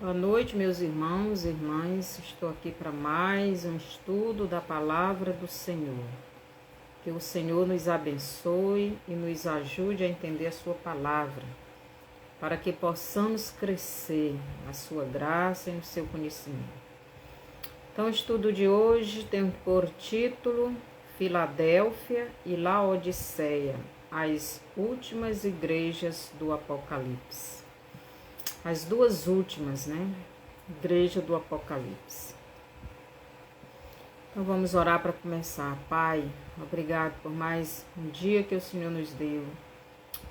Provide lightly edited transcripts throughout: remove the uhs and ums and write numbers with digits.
Boa noite, meus irmãos e irmãs. Estou aqui para mais um estudo da palavra do Senhor. Que o Senhor nos abençoe e nos ajude a entender a sua palavra, para que possamos crescer na sua graça e no seu conhecimento. Então, o estudo de hoje tem por título Filadélfia e Laodiceia, as últimas igrejas do Apocalipse. As duas últimas, né? Igreja do Apocalipse. Então vamos orar para começar. Pai, obrigado por mais um dia que o Senhor nos deu.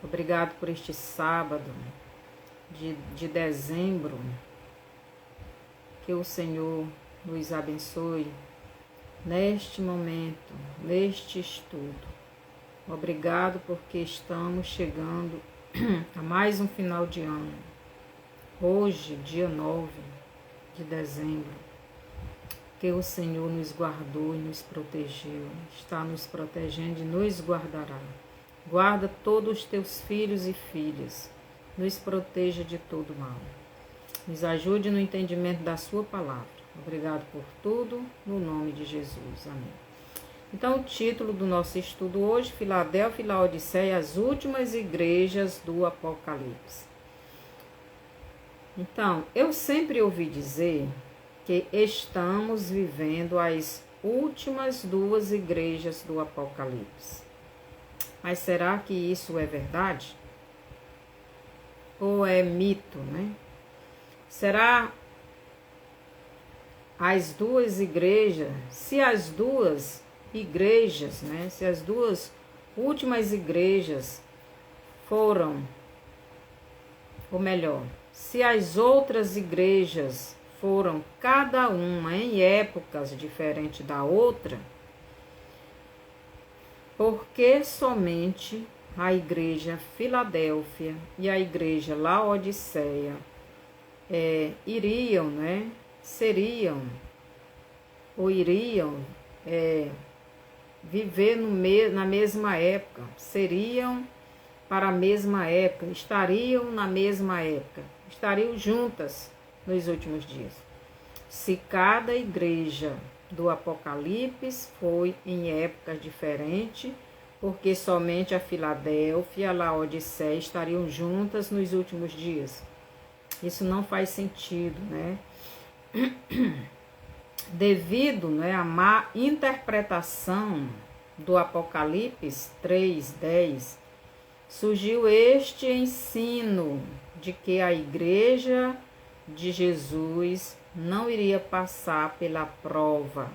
Obrigado por este sábado de dezembro. Que o Senhor nos abençoe neste momento, neste estudo. Obrigado porque estamos chegando a mais um final de ano. Hoje, dia 9 de dezembro, que o Senhor nos guardou e nos protegeu, está nos protegendo e nos guardará. Guarda todos os teus filhos e filhas, nos proteja de todo mal. Nos ajude no entendimento da sua palavra. Obrigado por tudo, no nome de Jesus. Amém. Então, o título do nosso estudo hoje, Filadélfia e Laodiceia, as últimas igrejas do Apocalipse. Então, eu sempre ouvi dizer que estamos vivendo as últimas duas igrejas do Apocalipse. Mas será que isso é verdade? Ou é mito, né? Será as duas igrejas, se as duas igrejas, né? Se as duas últimas igrejas foram, ou melhor, se as outras igrejas foram cada uma em épocas diferentes da outra, por que somente a igreja Filadélfia e a igreja Laodiceia iriam, né, seriam ou iriam viver na mesma época, seriam para a mesma época, estariam na mesma época, estariam juntas nos últimos dias. Se cada igreja do Apocalipse foi em épocas diferentes, porque somente a Filadélfia e a Laodiceia estariam juntas nos últimos dias. Isso não faz sentido, né? Devido, né, à má interpretação do Apocalipse 3:10, surgiu este ensino de que a igreja de Jesus não iria passar pela prova,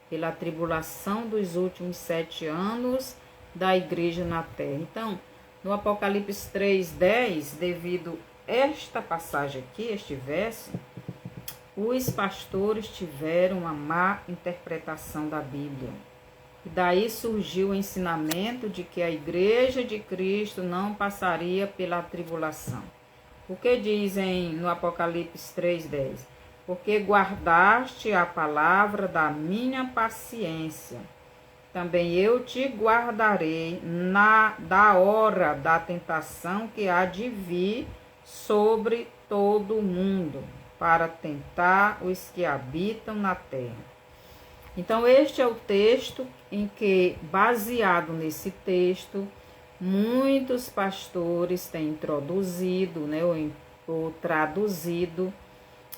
pela tribulação dos últimos 7 anos da igreja na terra. Então, no Apocalipse 3:10, devido a esta passagem aqui, este verso, os pastores tiveram uma má interpretação da Bíblia. E daí surgiu o ensinamento de que a igreja de Cristo não passaria pela tribulação. O que dizem no Apocalipse 3:10? Porque guardaste a palavra da minha paciência, também eu te guardarei da hora da tentação que há de vir sobre todo o mundo, para tentar os que habitam na terra. Então, este é o texto em que, baseado nesse texto, muitos pastores têm introduzido, né, ou traduzido,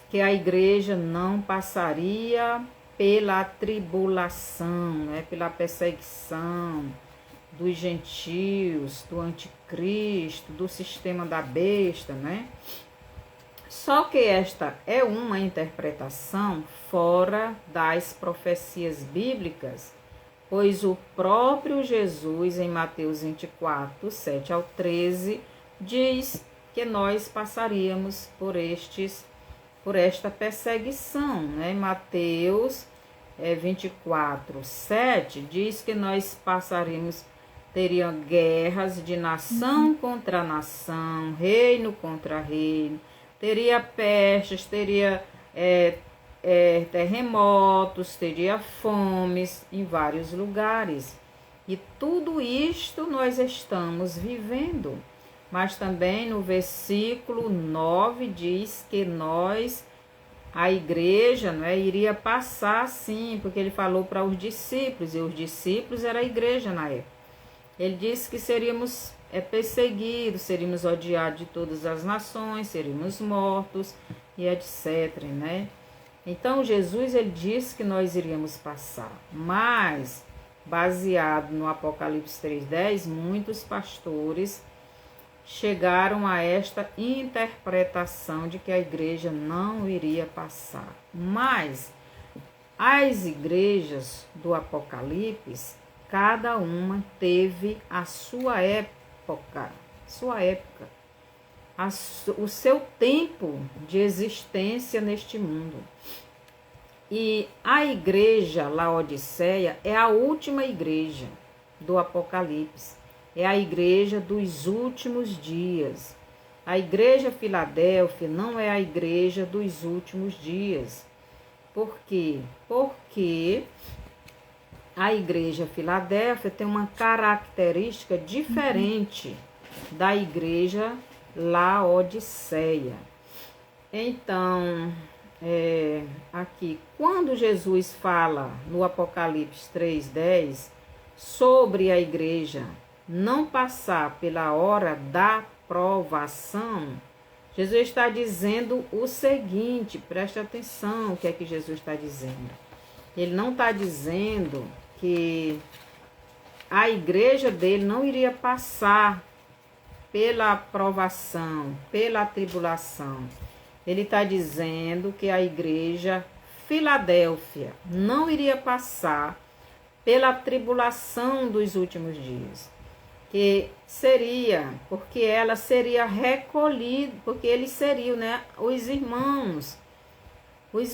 que a igreja não passaria pela tribulação, né, pela perseguição dos gentios, do anticristo, do sistema da besta, né? Só que esta é uma interpretação fora das profecias bíblicas, pois o próprio Jesus, em Mateus 24, 7 ao 13, diz que nós passaríamos por esta perseguição, né? Mateus 24, 7 diz que nós teriam guerras de nação contra nação, reino contra reino, teria pestes, teria terremotos, teria fomes em vários lugares. E tudo isto nós estamos vivendo. mas também no versículo 9 diz que a igreja, né, iria passar sim, porque ele falou para os discípulos, e os discípulos era a igreja na época. Ele disse que seríamos perseguidos, seríamos odiados de todas as nações, seríamos mortos e etc, né? Então Jesus, ele disse que nós iríamos passar, mas baseado no Apocalipse 3:10, muitos pastores chegaram a esta interpretação de que a igreja não iria passar. Mas as igrejas do Apocalipse, cada uma teve a sua época, o seu tempo de existência neste mundo. E a igreja Laodiceia é a última igreja do Apocalipse. É a igreja dos últimos dias. A igreja Filadélfia não é a igreja dos últimos dias. Por quê? Porque a igreja Filadélfia tem uma característica diferente da igreja Laodiceia. Então, aqui, quando Jesus fala no Apocalipse 3:10 sobre a igreja não passar pela hora da provação, Jesus está dizendo o seguinte, preste atenção o que é que Jesus está dizendo. Ele não está dizendo que a igreja dele não iria passar pela provação, pela tribulação. Ele está dizendo que a igreja Filadélfia não iria passar pela tribulação dos últimos dias. Que seria, porque ela seria recolhida, porque eles seriam, né, os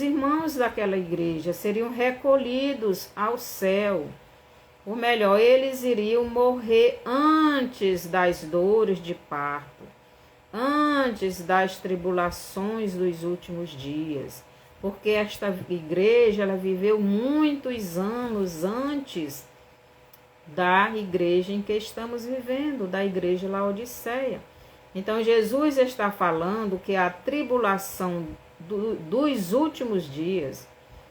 irmãos daquela igreja seriam recolhidos ao céu. Ou melhor, eles iriam morrer antes das dores de parto, antes das tribulações dos últimos dias, porque esta igreja ela viveu muitos anos antes da igreja em que estamos vivendo, da igreja Laodiceia. Então Jesus está falando que a tribulação dos últimos dias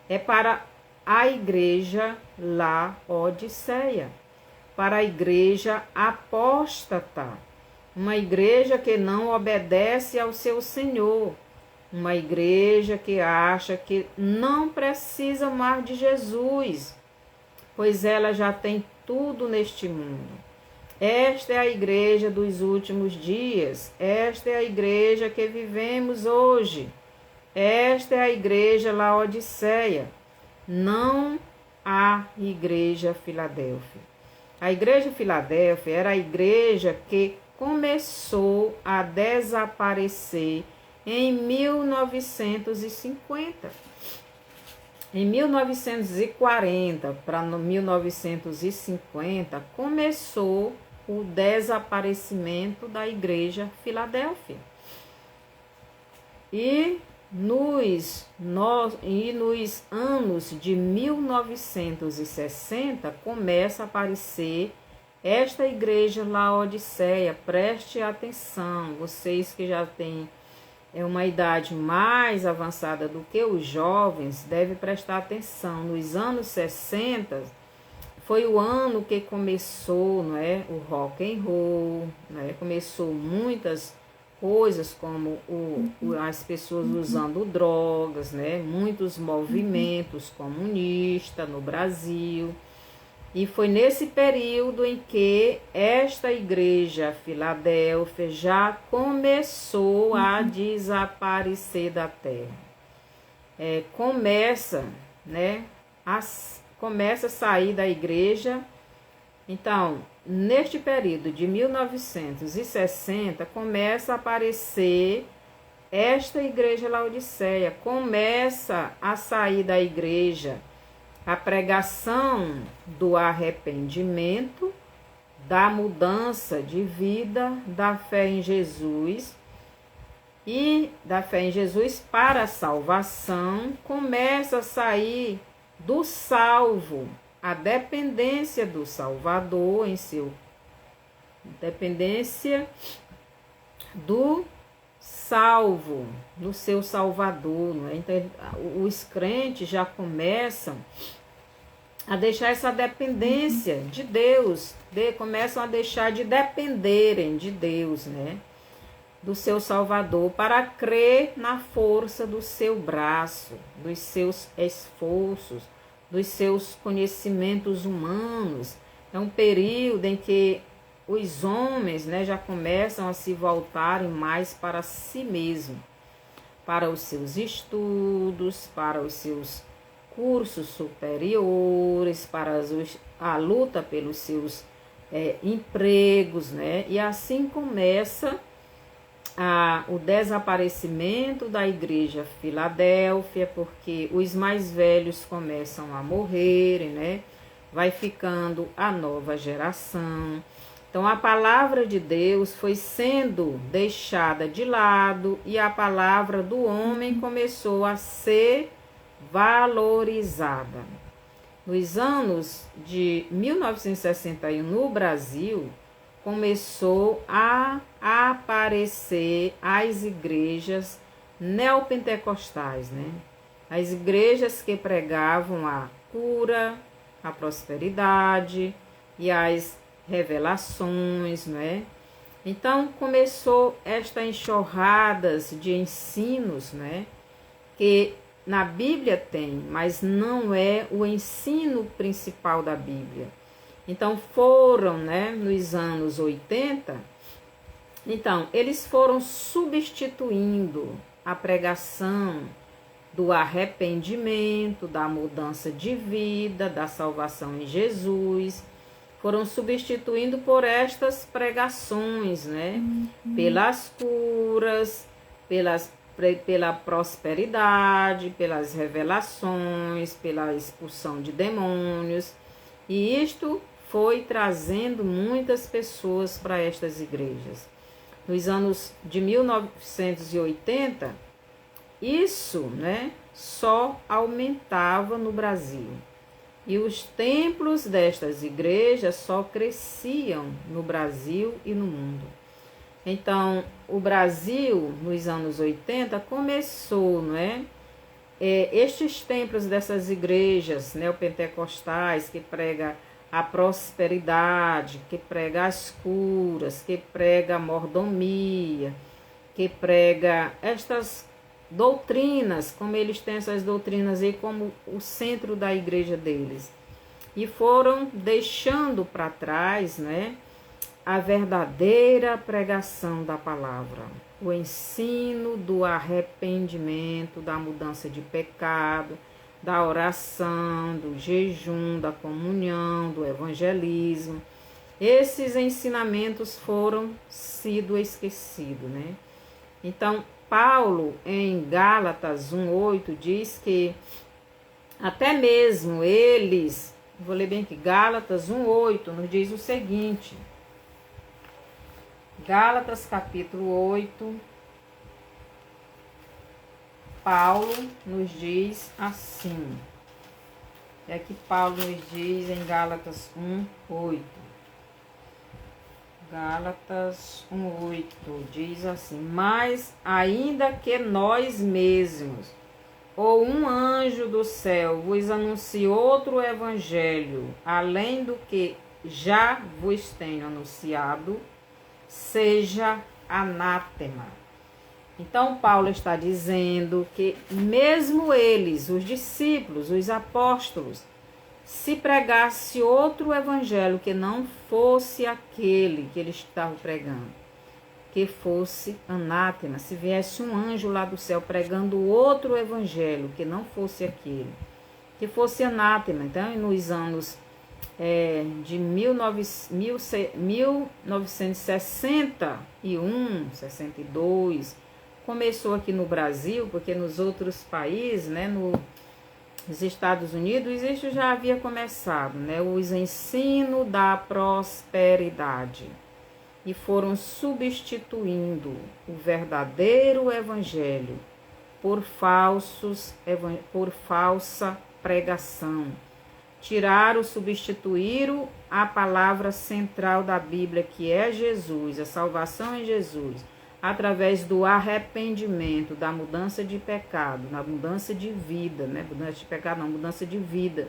é para a igreja Laodiceia, para a igreja apóstata, uma igreja que não obedece ao seu Senhor, uma igreja que acha que não precisa mais de Jesus, pois ela já tem tudo neste mundo. Esta é a igreja dos últimos dias, esta é a igreja que vivemos hoje, esta é a igreja Laodiceia, não a igreja Filadélfia. A igreja Filadélfia era a igreja que começou a desaparecer em 1950. Em 1940 para 1950 começou o desaparecimento da igreja Filadélfia. E nos anos de 1960 começa a aparecer esta igreja Laodiceia. Preste atenção, vocês que já têm uma idade mais avançada do que os jovens, devem prestar atenção. Nos anos 60 foi o ano que começou, não é, o rock and roll, né? Começou muitas coisas como as pessoas usando drogas, né? Muitos movimentos comunistas no Brasil. E foi nesse período em que esta igreja Filadélfia já começou a desaparecer da terra. Começa a sair da igreja. Então, neste período de 1960, começa a aparecer esta igreja Laodiceia, começa a sair da igreja a pregação do arrependimento, da mudança de vida, da fé em Jesus e da fé em Jesus para a salvação. Começa a sair do salvo, a dependência do Salvador em seu dependência do salvo, do seu Salvador, não é? Então, os crentes já começam a deixar essa dependência de Deus, começam a deixar de dependerem de Deus, né? Do seu Salvador, para crer na força do seu braço, dos seus esforços, dos seus conhecimentos humanos. É um período em que os homens, né, já começam a se voltarem mais para si mesmo, para os seus estudos, para os seus cursos superiores, para a luta pelos seus empregos, né? E assim começa o desaparecimento da igreja Filadélfia, porque os mais velhos começam a morrerem, né? Vai ficando a nova geração. Então, a palavra de Deus foi sendo deixada de lado e a palavra do homem começou a ser valorizada. Nos anos de 1961, no Brasil, começou a aparecer as igrejas neopentecostais, né? As igrejas que pregavam a cura, a prosperidade e as revelações, né? Então começou esta enxurrada de ensinos, né? Que na Bíblia tem, mas não é o ensino principal da Bíblia. Então foram, né, nos anos 80, então eles foram substituindo a pregação do arrependimento, da mudança de vida, da salvação em Jesus, foram substituindo por estas pregações, né? Pelas curas, pela prosperidade, pelas revelações, pela expulsão de demônios. E isto foi trazendo muitas pessoas para estas igrejas. Nos anos de 1980, isso, né, só aumentava no Brasil. E os templos destas igrejas só cresciam no Brasil e no mundo. Então, o Brasil, nos anos 80, começou, não é? Estes templos dessas igrejas neopentecostais que prega a prosperidade, que prega as curas, que prega a mordomia, que prega estas doutrinas, como eles têm essas doutrinas aí como o centro da igreja deles. E foram deixando para trás, né, a verdadeira pregação da palavra, o ensino do arrependimento, da mudança de pecado, da oração, do jejum, da comunhão, do evangelismo. Esses ensinamentos foram sido esquecidos, né? Então, Paulo, em Gálatas 1:8, diz que até mesmo eles, vou ler bem aqui, Gálatas 1:8, nos diz o seguinte, Gálatas capítulo 8, Paulo nos diz assim, é que Paulo nos diz em Gálatas 1:8. Gálatas 1:8 diz assim: mas ainda que nós mesmos, ou um anjo do céu, vos anuncie outro evangelho, além do que já vos tenho anunciado, seja anátema. Então Paulo está dizendo que mesmo eles, os discípulos, os apóstolos, se pregasse outro evangelho que não fosse aquele que eles estavam pregando, que fosse anátema, se viesse um anjo lá do céu pregando outro evangelho que não fosse aquele, que fosse anátema. Então, nos anos de 1961, 62, começou aqui no Brasil, porque nos outros países, né, nos Estados Unidos, isso já havia começado, né, os ensinos da prosperidade, e foram substituindo o verdadeiro evangelho por falsa pregação. Tiraram, substituíram a palavra central da Bíblia, que é Jesus, a salvação em Jesus, através do arrependimento, da mudança de pecado, da mudança de vida, né? Mudança de pecado não, mudança de vida.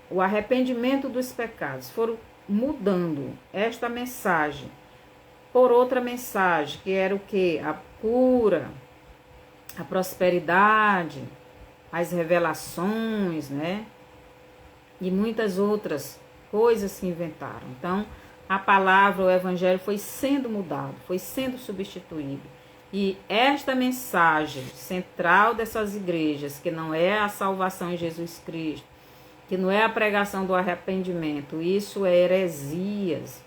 O arrependimento dos pecados foram mudando esta mensagem por outra mensagem, que era o quê? A cura, a prosperidade, as revelações, né? E muitas outras coisas que inventaram. Então, a palavra, o evangelho foi sendo mudado, foi sendo substituído. E esta mensagem central dessas igrejas, que não é a salvação em Jesus Cristo, que não é a pregação do arrependimento, isso é heresias,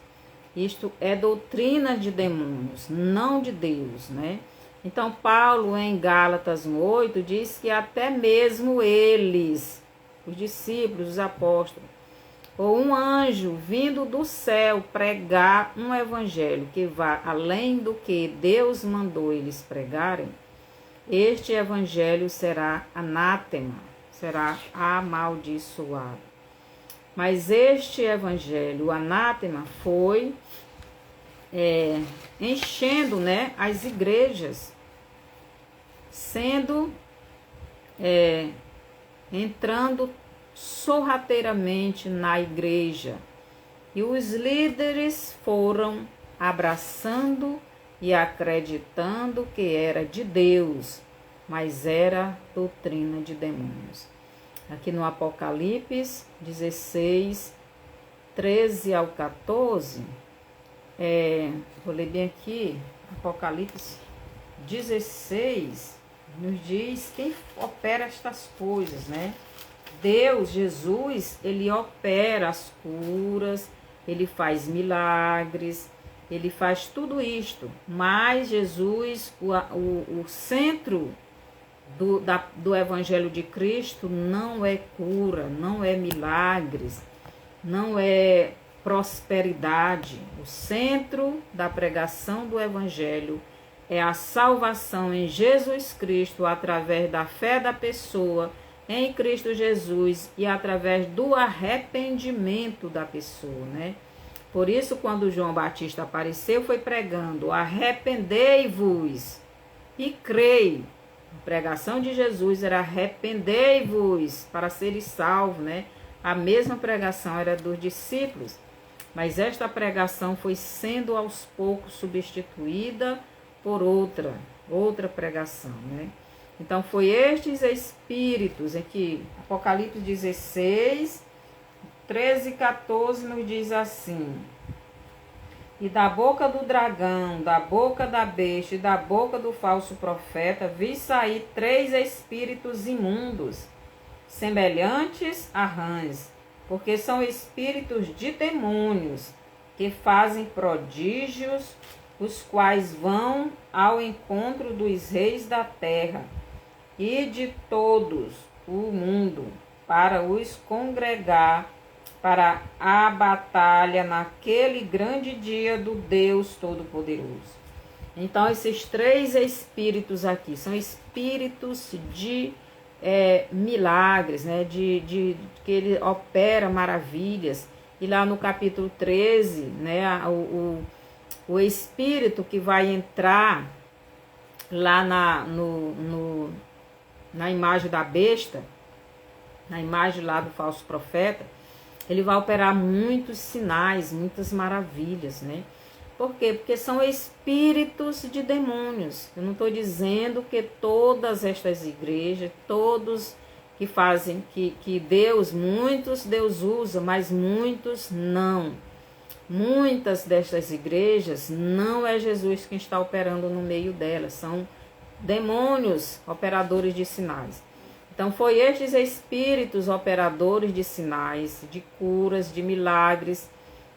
isto é doutrina de demônios, não de Deus, né? Então, Paulo, em Gálatas 1:8, diz que até mesmo eles, os discípulos, os apóstolos, ou um anjo vindo do céu pregar um evangelho que vá além do que Deus mandou eles pregarem, este evangelho será anátema, será amaldiçoado. Mas este evangelho, o anátema, foi enchendo, né, as igrejas, sendo entrando sorrateiramente na igreja. E os líderes foram abraçando e acreditando que era de Deus, mas era doutrina de demônios. Aqui no Apocalipse 16, 13 ao 14, vou ler bem aqui, Apocalipse 16, nos diz quem opera estas coisas, né? Deus, Jesus, ele opera as curas, ele faz milagres, ele faz tudo isto, mas Jesus, o centro do Evangelho de Cristo não é cura, não é milagres, não é prosperidade. O centro da pregação do Evangelho é a salvação em Jesus Cristo através da fé da pessoa em Cristo Jesus e através do arrependimento da pessoa, né? Por isso, quando João Batista apareceu, foi pregando: arrependei-vos e crei. A pregação de Jesus era: arrependei-vos para seres salvos, né? A mesma pregação era dos discípulos, mas esta pregação foi sendo aos poucos substituída por outra pregação, né? Então, foi estes espíritos em que Apocalipse 16, 13 e 14 nos diz assim: e da boca do dragão, da boca da besta e da boca do falso profeta, vi sair 3 espíritos imundos, semelhantes a rãs, porque são espíritos de demônios, que fazem prodígios, os quais vão ao encontro dos reis da terra e de todos o mundo, para os congregar para a batalha naquele grande dia do Deus Todo-Poderoso. Então, esses 3 espíritos aqui são espíritos de milagres, né? Que ele opera maravilhas. E lá no capítulo 13, né? O espírito que vai entrar lá na imagem da besta, na imagem lá do falso profeta, ele vai operar muitos sinais, muitas maravilhas, né? Por quê? Porque são espíritos de demônios. Eu não estou dizendo que todas estas igrejas, todos que fazem, que Deus, muitos Deus usa, mas muitos não. Muitas destas igrejas não é Jesus quem está operando no meio delas, são demônios operadores de sinais. Então, foi estes espíritos operadores de sinais, de curas, de milagres,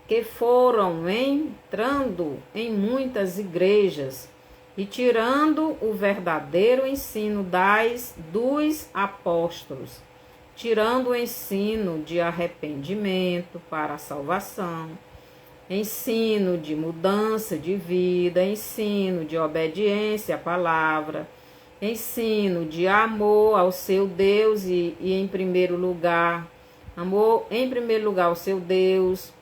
que foram entrando em muitas igrejas e tirando o verdadeiro ensino dos apóstolos, tirando o ensino de arrependimento para a salvação, ensino de mudança de vida, ensino de obediência à palavra, ensino de amor ao seu Deus amor em primeiro lugar ao seu Deus,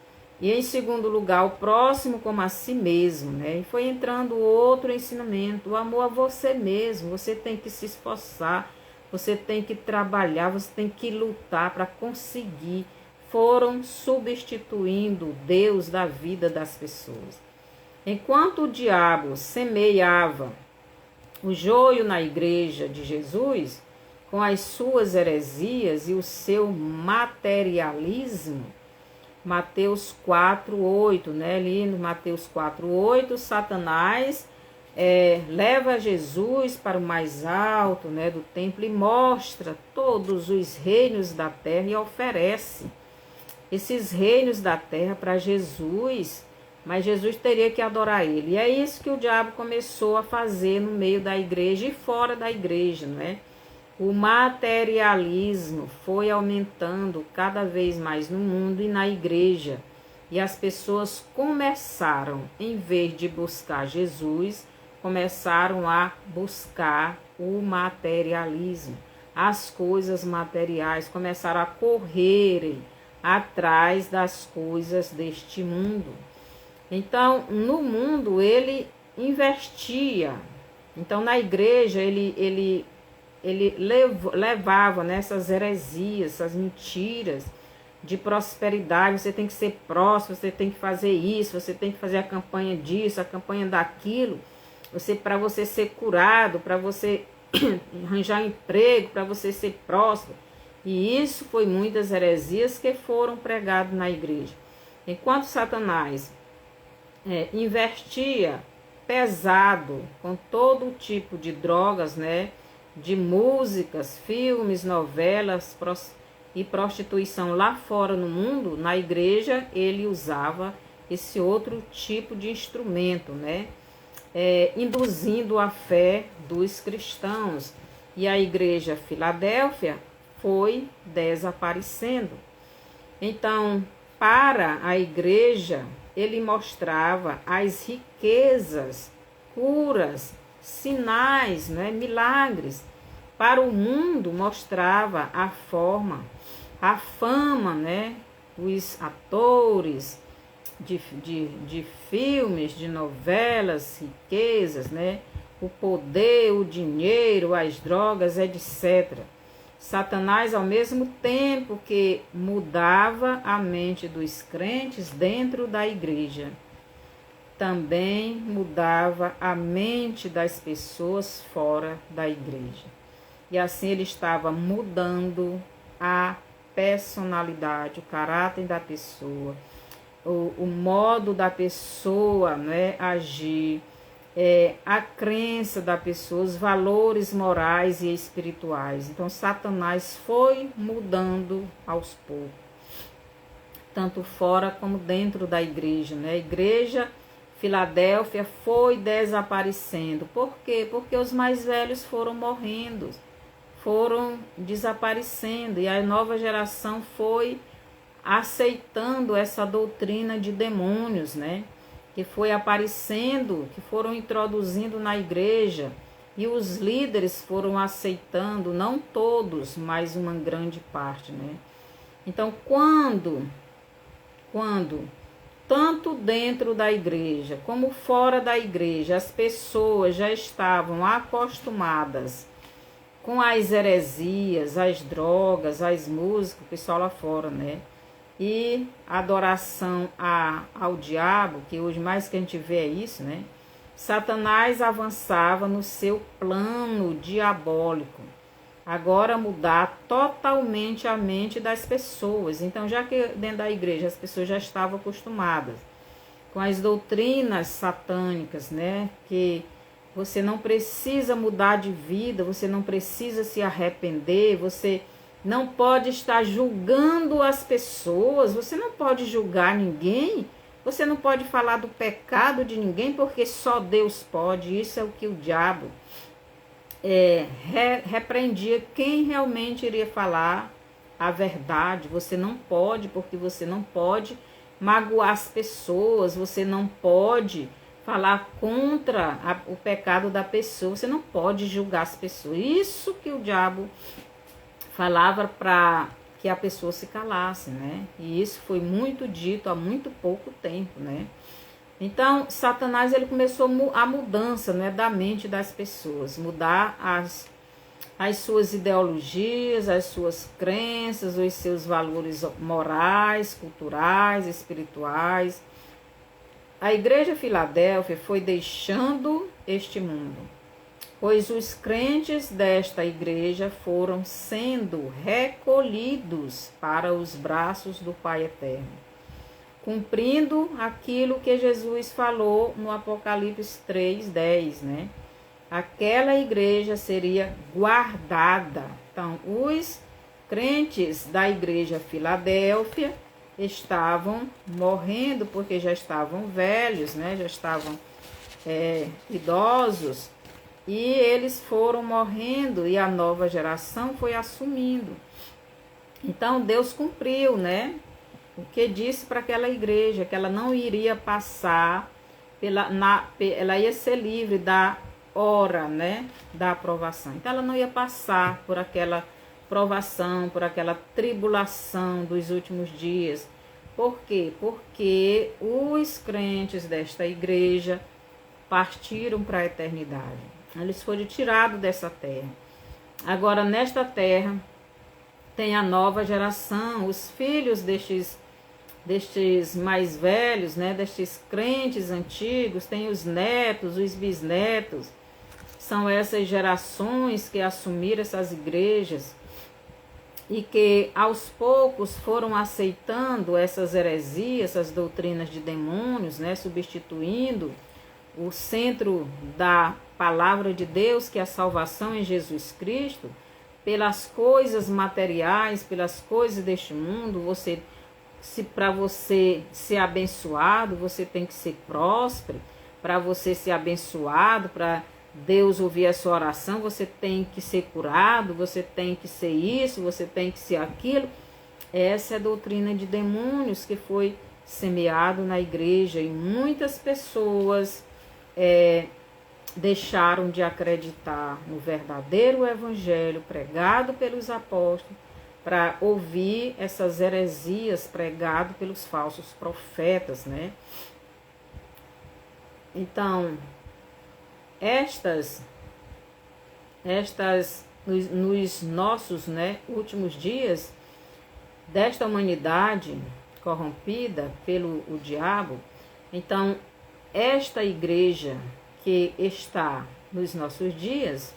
E em segundo lugar, o próximo como a si mesmo, né? E foi entrando outro ensinamento, o amor a você mesmo. Você tem que se esforçar, você tem que trabalhar, você tem que lutar para conseguir. Foram substituindo Deus da vida das pessoas. Enquanto o diabo semeava o joio na igreja de Jesus, com as suas heresias e o seu materialismo, Mateus 4:8, né? Ali no Mateus 4:8, Satanás leva Jesus para o mais alto, né, do templo e mostra todos os reinos da terra e oferece esses reinos da terra para Jesus, mas Jesus teria que adorar ele. E é isso que o diabo começou a fazer no meio da igreja e fora da igreja, né? O materialismo foi aumentando cada vez mais no mundo e na igreja. E as pessoas começaram, em vez de buscar Jesus, começaram a buscar o materialismo. As coisas materiais começaram a correrem atrás das coisas deste mundo. Então, no mundo, ele investia. Então, na igreja, ele levava nessas heresias, essas mentiras de prosperidade. Você tem que ser próspero, você tem que fazer isso, você tem que fazer a campanha disso, a campanha daquilo, para você ser curado, para você arranjar emprego, para você ser próspero. E isso foi muitas heresias que foram pregadas na igreja. Enquanto Satanás investia pesado com todo tipo de drogas, né? De músicas, filmes, novelas e prostituição lá fora no mundo, na igreja ele usava esse outro tipo de instrumento, né? Induzindo a fé dos cristãos. E a igreja Filadélfia foi desaparecendo. Então, para a igreja, ele mostrava as riquezas, curas, sinais, né, milagres. Para o mundo mostrava a forma, a fama, né, os atores de filmes, de novelas, riquezas, né, o poder, o dinheiro, as drogas, etc. Satanás, ao mesmo tempo que mudava a mente dos crentes dentro da igreja, também mudava a mente das pessoas fora da igreja. E assim ele estava mudando a personalidade, o caráter da pessoa, o modo da pessoa, né, agir, a crença da pessoa, os valores morais e espirituais. Então Satanás foi mudando aos poucos, tanto fora como dentro da igreja, né? A igreja Filadélfia foi desaparecendo. Por quê? Porque os mais velhos foram morrendo, foram desaparecendo, e a nova geração foi aceitando essa doutrina de demônios, né? Que foi aparecendo, que foram introduzindo na igreja, e os líderes foram aceitando, não todos, mas uma grande parte, né? Então, quando tanto dentro da igreja como fora da igreja, as pessoas já estavam acostumadas com as heresias, as drogas, as músicas, o pessoal lá fora, né? E adoração ao diabo, que hoje mais que a gente vê é isso, né? Satanás avançava no seu plano diabólico, agora mudar totalmente a mente das pessoas. Então, já que dentro da igreja as pessoas já estavam acostumadas com as doutrinas satânicas, né? Que você não precisa mudar de vida, você não precisa se arrepender, você não pode estar julgando as pessoas, você não pode julgar ninguém, você não pode falar do pecado de ninguém, porque só Deus pode. Isso é o que o diabo repreendia quem realmente iria falar a verdade. Você não pode, porque você não pode magoar as pessoas, você não pode falar contra o pecado da pessoa, você não pode julgar as pessoas. Isso que o diabo falava para que a pessoa se calasse, né? E isso foi muito dito há muito pouco tempo, né? Então, Satanás, ele começou a mudança, né, da mente das pessoas, mudar as suas ideologias, as suas crenças, os seus valores morais, culturais, espirituais. A igreja Filadélfia foi deixando este mundo, pois os crentes desta igreja foram sendo recolhidos para os braços do Pai Eterno, cumprindo aquilo que Jesus falou no Apocalipse 3:10, né? Aquela igreja seria guardada. Então, os crentes da igreja Filadélfia estavam morrendo porque já estavam velhos, né? Já estavam idosos, e eles foram morrendo e a nova geração foi assumindo. Então, Deus cumpriu, né? O que disse para aquela igreja, que ela não iria passar ela ia ser livre da hora, né, da aprovação. Então ela não ia passar por aquela provação, por aquela tribulação dos últimos dias. Por quê? Porque os crentes desta igreja partiram para a eternidade. Eles foram tirados dessa terra. Agora, nesta terra, tem a nova geração, os filhos destes mais velhos, né, destes crentes antigos, tem os netos, os bisnetos. São essas gerações que assumiram essas igrejas e que aos poucos foram aceitando essas heresias, essas doutrinas de demônios, né, substituindo o centro da palavra de Deus, que é a salvação em Jesus Cristo, pelas coisas materiais, pelas coisas deste mundo. Para você ser abençoado, você tem que ser próspero. Para você ser abençoado, para Deus ouvir a sua oração, você tem que ser curado, você tem que ser isso, você tem que ser aquilo. Essa é a doutrina de demônios que foi semeado na igreja, e muitas pessoas deixaram de acreditar no verdadeiro evangelho pregado pelos apóstolos para ouvir essas heresias pregadas pelos falsos profetas, né? Então, nos nossos, né, últimos dias desta humanidade corrompida pelo o diabo, então esta igreja que está nos nossos dias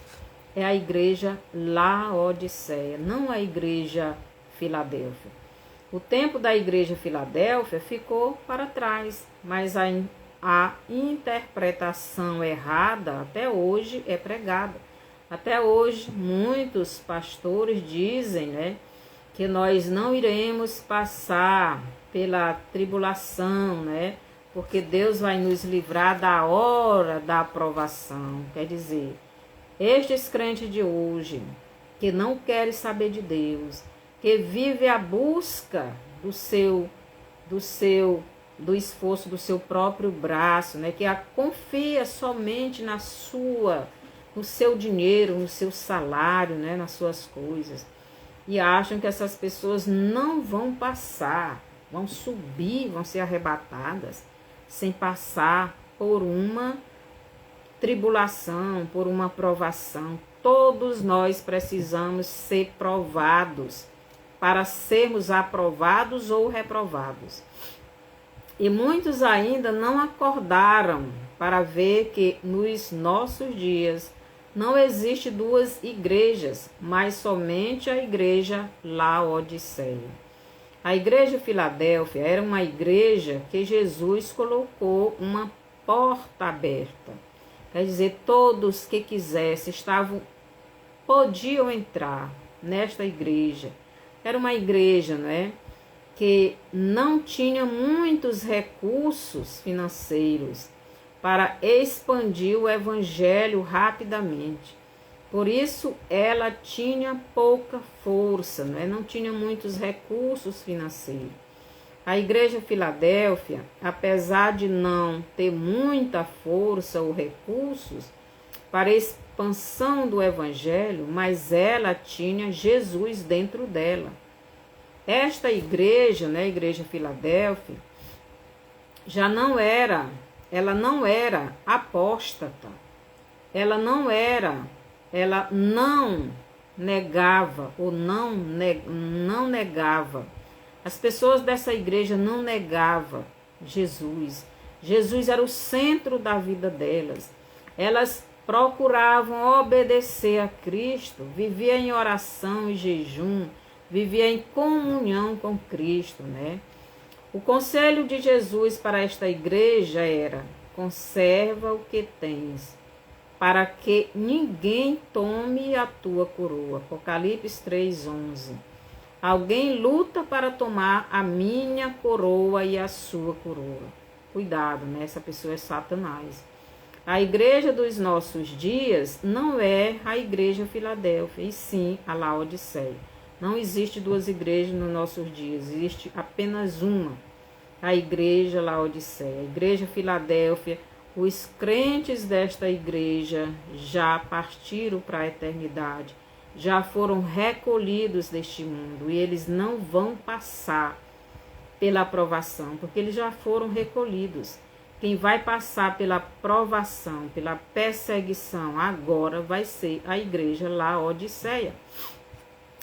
é a igreja Laodiceia, não a igreja Filadélfia. O tempo da igreja Filadélfia ficou para trás, mas a interpretação errada até hoje é pregada. Até hoje, muitos pastores dizem, né, que nós não iremos passar pela tribulação, né, porque Deus vai nos livrar da hora da aprovação. Quer dizer, estes crentes de hoje, que não querem saber de Deus, que vivem a busca do esforço do seu próprio braço, né, que confia somente no seu dinheiro, no seu salário, né, nas suas coisas, e acham que essas pessoas não vão passar, vão subir, vão ser arrebatadas, sem passar por uma tribulação, por uma provação. Todos nós precisamos ser provados para sermos aprovados ou reprovados. E muitos ainda não acordaram para ver que nos nossos dias não existe duas igrejas, mas somente a igreja Laodiceia. A igreja Filadélfia era uma igreja que Jesus colocou uma porta aberta. Quer dizer, todos que quisessem podiam entrar nesta igreja. Era uma igreja, né, que não tinha muitos recursos financeiros para expandir o evangelho rapidamente. Por isso, ela tinha pouca força, né? Não tinha muitos recursos financeiros. A igreja Filadélfia, apesar de não ter muita força ou recursos para a expansão do evangelho, mas ela tinha Jesus dentro dela. esta igreja, né, a igreja Filadélfia, ela não era apóstata, ela não negava ou não negava. As pessoas dessa igreja não negavam Jesus. Jesus era o centro da vida delas. Elas procuravam obedecer a Cristo, viviam em oração e jejum, viviam em comunhão com Cristo, né? O conselho de Jesus para esta igreja era: conserva o que tens, para que ninguém tome a tua coroa. Apocalipse 3:11. Alguém luta para tomar a minha coroa e a sua coroa. Cuidado, né? Essa pessoa é Satanás. A igreja dos nossos dias não é a igreja Filadélfia, e sim a Laodiceia. Não existe duas igrejas nos nossos dias, existe apenas uma, a igreja Laodiceia. A igreja Filadélfia, os crentes desta igreja já partiram para a eternidade, já foram recolhidos deste mundo e eles não vão passar pela aprovação, porque eles já foram recolhidos. Quem vai passar pela provação, pela perseguição agora vai ser a igreja Laodiceia.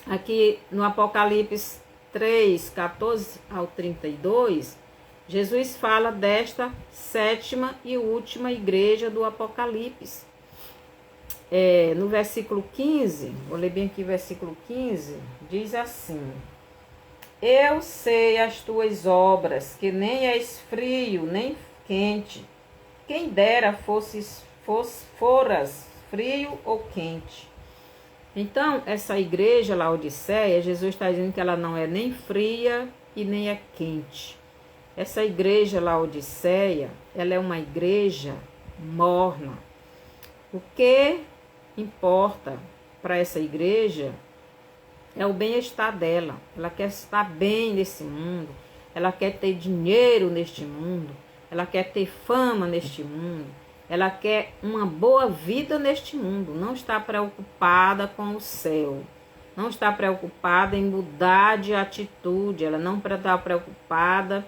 Aqui no Apocalipse 3:14 ao 32, Jesus fala desta sétima e última igreja do Apocalipse. No versículo 15, vou ler bem aqui o versículo 15, diz assim: eu sei as tuas obras, que nem és frio, nem quente. Quem dera foras frio ou quente. Então, essa igreja Laodiceia, Jesus está dizendo que ela não é nem fria e nem é quente. Essa igreja Laodiceia, ela é uma igreja morna. O que importa para essa igreja é o bem-estar dela. Ela quer estar bem nesse mundo, ela quer ter dinheiro neste mundo, ela quer ter fama neste mundo, ela quer uma boa vida neste mundo, não está preocupada com o céu, não está preocupada em mudar de atitude, ela não está preocupada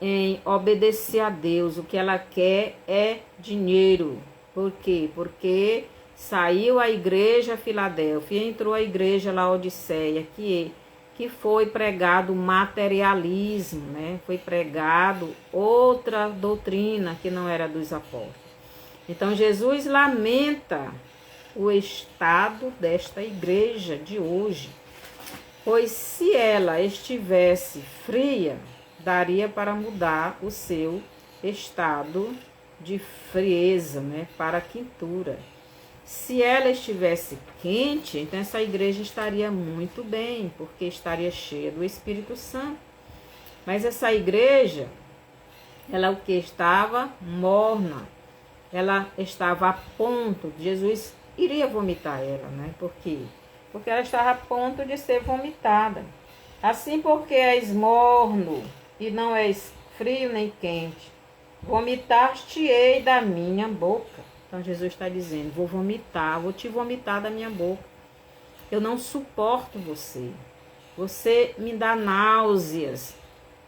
em obedecer a Deus. O que ela quer é dinheiro. Por quê? Porque saiu a igreja Filadélfia, entrou a igreja Laodiceia, que foi pregado materialismo, né? Foi pregado outra doutrina que não era dos apóstolos. Então Jesus lamenta o estado desta igreja de hoje, pois se ela estivesse fria, daria para mudar o seu estado de frieza, né, para quentura. Se ela estivesse quente, então essa igreja estaria muito bem, porque estaria cheia do Espírito Santo. Mas essa igreja, ela o que estava morna, ela estava a ponto, Jesus iria vomitar ela, né? Por quê? Porque ela estava a ponto de ser vomitada. Assim, porque és morno e não és frio nem quente, vomitar-te-ei da minha boca. Então Jesus está dizendo: vou te vomitar da minha boca. Eu não suporto você. Você me dá náuseas.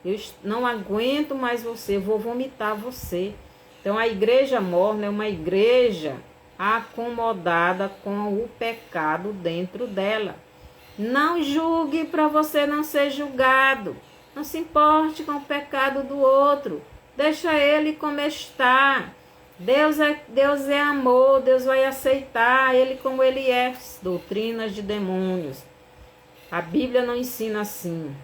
Eu não aguento mais você. Eu vou vomitar você. Então a igreja morna é uma igreja acomodada com o pecado dentro dela. Não julgue para você não ser julgado. Não se importe com o pecado do outro. Deixa ele como está. Deus é amor, Deus vai aceitar ele como ele é. Doutrinas de demônios. A Bíblia não ensina assim.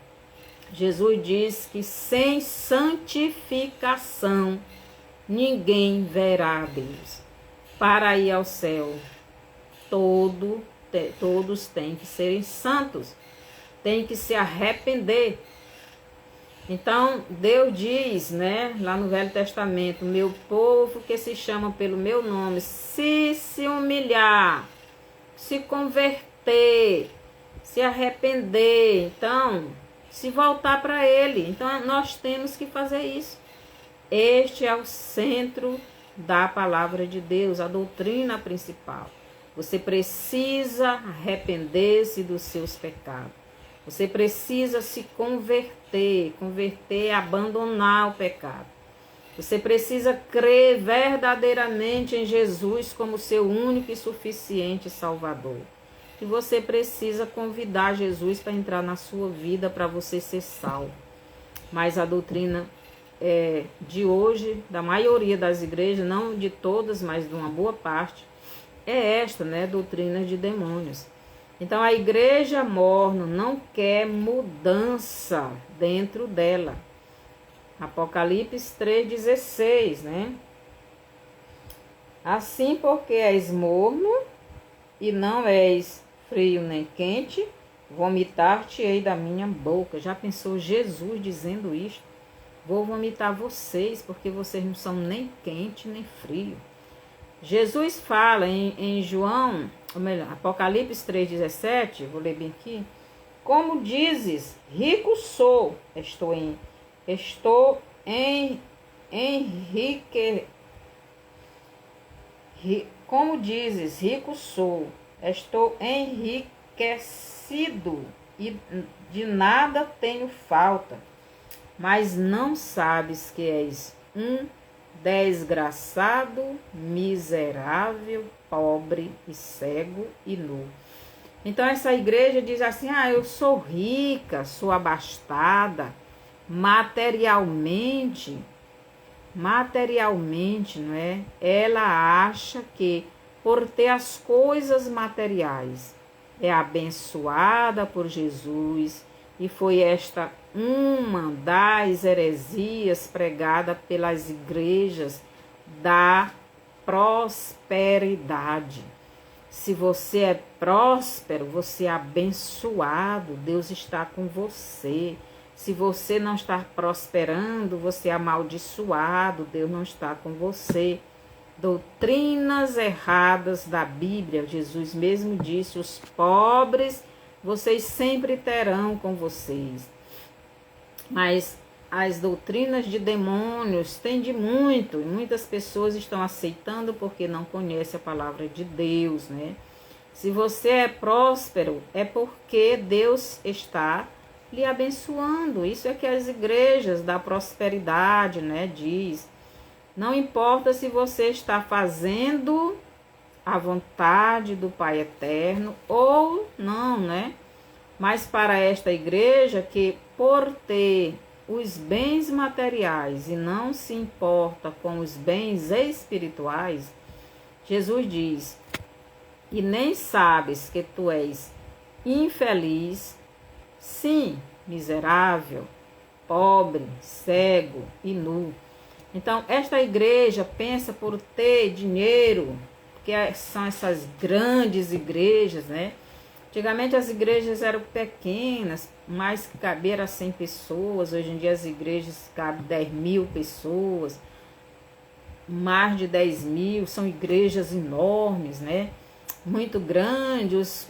Jesus diz que sem santificação ninguém verá a Deus. Para ir ao céu, todos têm que serem santos, têm que se arrepender. Então, Deus diz, né, lá no Velho Testamento: meu povo que se chama pelo meu nome, se humilhar, se converter, se arrepender, então, se voltar para Ele. Então, nós temos que fazer isso. Este é o centro da palavra de Deus, a doutrina principal. Você precisa arrepender-se dos seus pecados. Você precisa se converter, abandonar o pecado. Você precisa crer verdadeiramente em Jesus como seu único e suficiente Salvador. E você precisa convidar Jesus para entrar na sua vida para você ser salvo. Mas a doutrina de hoje, da maioria das igrejas, não de todas, mas de uma boa parte, é esta, né? Doutrina de demônios. Então a igreja morna não quer mudança dentro dela. Apocalipse 3,16, né? Assim, porque és morno e não és frio nem quente, vomitar-te-ei da minha boca. Já pensou Jesus dizendo isto? Vou vomitar vocês, porque vocês não são nem quente nem frio. Jesus fala em João, ou melhor, Apocalipse 3,17, vou ler bem aqui. Como dizes, rico sou, estou enriquecido. Como dizes, rico sou, estou enriquecido e de nada tenho falta. Mas não sabes que és um desgraçado, miserável, pobre e cego e nu. Então essa igreja diz assim: eu sou rica, sou abastada, materialmente, não é? Ela acha que por ter as coisas materiais é abençoada por Jesus, e foi esta uma das heresias pregada pelas igrejas da prosperidade. Se você é próspero, você é abençoado, Deus está com você. Se você não está prosperando, você é amaldiçoado, Deus não está com você. Doutrinas erradas da Bíblia, Jesus mesmo disse: os pobres vocês sempre terão com vocês. Mas as doutrinas de demônios tendem muito, e muitas pessoas estão aceitando porque não conhecem a palavra de Deus, né? Se você é próspero, é porque Deus está lhe abençoando. Isso é que as igrejas da prosperidade, né, diz. Não importa se você está fazendo a vontade do Pai Eterno ou não, né? Mas para esta igreja que por ter os bens materiais e não se importa com os bens espirituais, Jesus diz: e nem sabes que tu és infeliz, sim, miserável, pobre, cego e nu. Então, esta igreja pensa por ter dinheiro, porque são essas grandes igrejas, né? Antigamente as igrejas eram pequenas, mais que caber a 100 pessoas. Hoje em dia as igrejas cabem 10.000 pessoas, mais de 10.000. São igrejas enormes, né? Muito grandes.